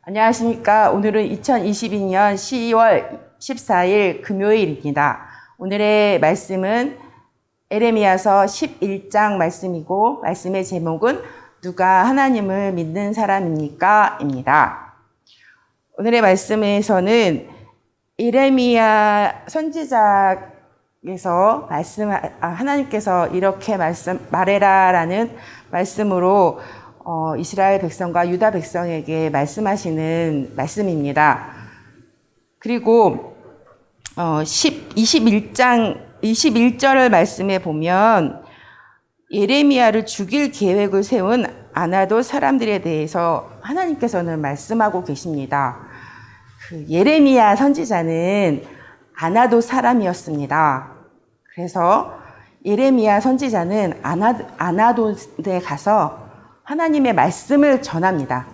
안녕하십니까. 오늘은 2022년 10월 14일 금요일입니다. 오늘의 말씀은 에레미야서 11장 말씀이고, 말씀의 제목은 누가 하나님을 믿는 사람입니까? 입니다. 오늘의 말씀에서는 에레미야 선지자에서 하나님께서 이렇게 말해라 라는 말씀으로 이스라엘 백성과 유다 백성에게 말씀하시는 말씀입니다. 그리고 21장 21절 말씀에 보면 예레미야를 죽일 계획을 세운 아나돗 사람들에 대해서 하나님께서는 말씀하고 계십니다. 그 예레미야 선지자는 아나돗 사람이었습니다. 그래서 예레미야 선지자는 아나돗에 가서 하나님의 말씀을 전합니다.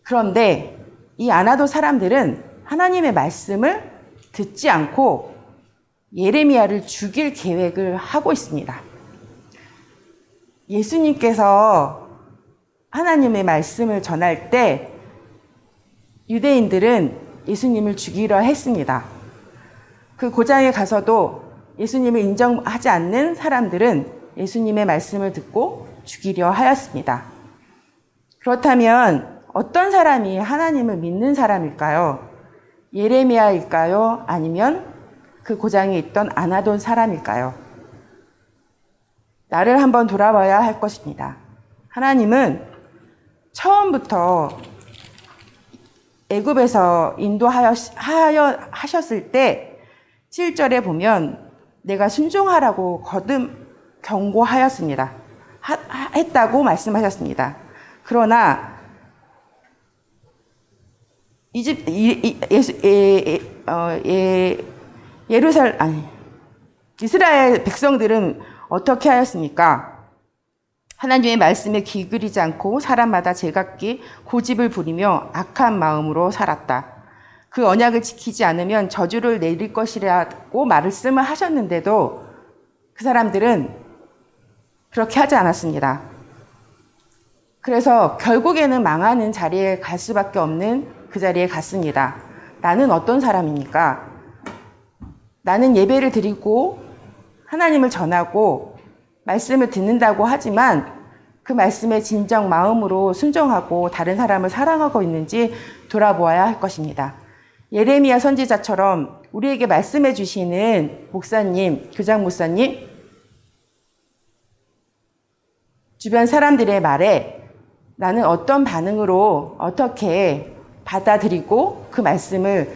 그런데 이 아나돗 사람들은 하나님의 말씀을 듣지 않고 예레미야를 죽일 계획을 하고 있습니다. 예수님께서 하나님의 말씀을 전할 때 유대인들은 예수님을 죽이려 했습니다. 그 고장에 가서도 예수님을 인정하지 않는 사람들은 예수님의 말씀을 듣고 죽이려 하였습니다. 그렇다면 어떤 사람이 하나님을 믿는 사람일까요? 예레미야일까요? 아니면 그 고장에 있던 아나돗 사람일까요? 나를 한번 돌아봐야 할 것입니다. 하나님은 처음부터 애굽에서 인도하셨을 때 7절에 보면 내가 순종하라고 거듭 경고하였습니다. 했다고 말씀하셨습니다. 그러나 이스라엘 백성들은 어떻게 하였습니까? 하나님의 말씀에 귀 기울이지 않고 사람마다 제각기 고집을 부리며 악한 마음으로 살았다. 그 언약을 지키지 않으면 저주를 내릴 것이라고 말씀을 하셨는데도 그 사람들은 그렇게 하지 않았습니다. 그래서 결국에는 망하는 자리에 갈 수밖에 없는 그 자리에 갔습니다. 나는 어떤 사람입니까? 나는 예배를 드리고 하나님을 전하고 말씀을 듣는다고 하지만 그 말씀에 진정 마음으로 순종하고 다른 사람을 사랑하고 있는지 돌아보아야 할 것입니다. 예레미야 선지자처럼 우리에게 말씀해 주시는 목사님, 교장 목사님, 주변 사람들의 말에 나는 어떤 반응으로 어떻게 받아들이고 그 말씀을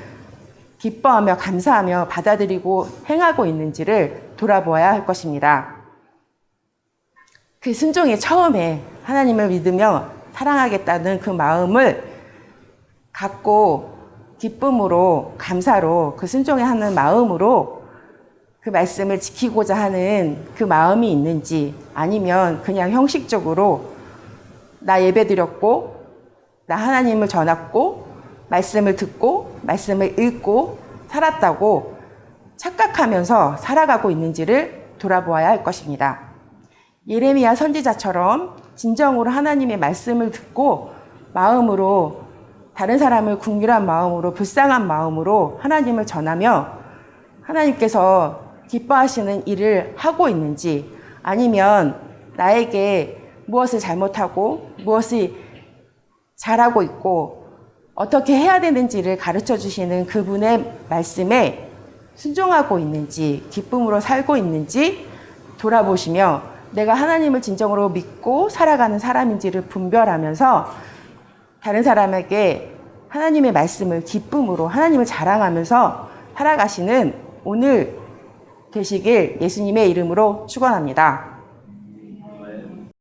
기뻐하며 감사하며 받아들이고 행하고 있는지를 돌아보아야 할 것입니다. 그 순종의 처음에 하나님을 믿으며 사랑하겠다는 그 마음을 갖고 기쁨으로 감사로 그 순종에 하는 마음으로 그 말씀을 지키고자 하는 그 마음이 있는지 아니면 그냥 형식적으로 나 예배 드렸고 나 하나님을 전했고 말씀을 듣고 말씀을 읽고 살았다고 착각하면서 살아가고 있는지를 돌아보아야 할 것입니다. 예레미야 선지자처럼 진정으로 하나님의 말씀을 듣고 마음으로 다른 사람을 긍휼한 마음으로 불쌍한 마음으로 하나님을 전하며 하나님께서 기뻐하시는 일을 하고 있는지 아니면 나에게 무엇을 잘못하고 무엇을 잘하고 있고 어떻게 해야 되는지를 가르쳐 주시는 그분의 말씀에 순종하고 있는지 기쁨으로 살고 있는지 돌아보시며 내가 하나님을 진정으로 믿고 살아가는 사람인지를 분별하면서 다른 사람에게 하나님의 말씀을 기쁨으로 하나님을 자랑하면서 살아가시는 오늘 되시길 예수님의 이름으로 축원합니다.